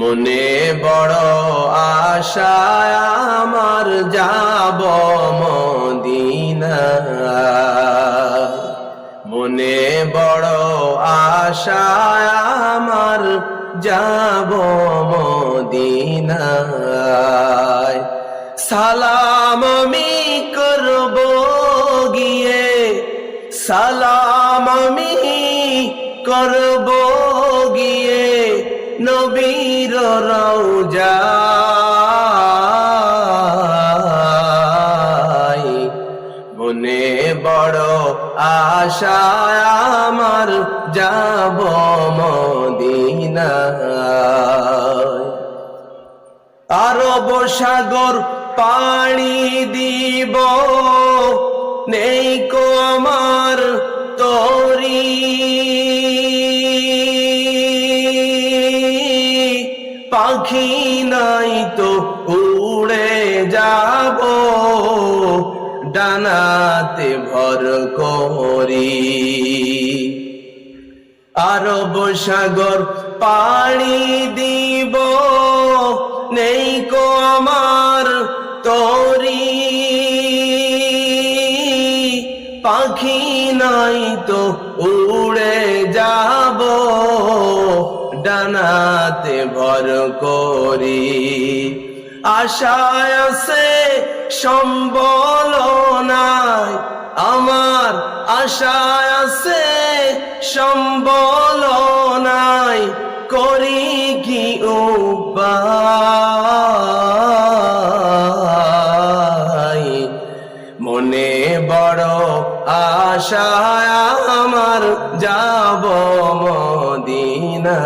মনে বড় আশা আমার যাব মদিনা, মনে বড় আশা আমার যাব মদিনা। সালাম আমি করব গিয়ে, সালাম আমি করব গিয়ে নবীর রওজায়। মনে বড় আশা আমার যাব মদিনায়। আরব সাগর পাড়ি দিব, নেই কো আমার তরি, পাখি নাই তো উড়ে যাব ডানাতে ভর করি। আরব সাগর পাড়ি দিব, নেই কো আমার তরি, পাখি নাই তো উড়ে যাব ডানাতে ভর করি। আশায় আছে সম্বল নাই আমার, আশায় আছে সম্বল নাই, করি কি উপায়। মনে বড় আশা আমার যাব মদিনায়,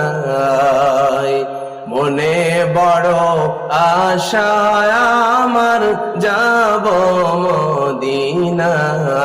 মনে বড় আশা আমার যাব মদিনায়।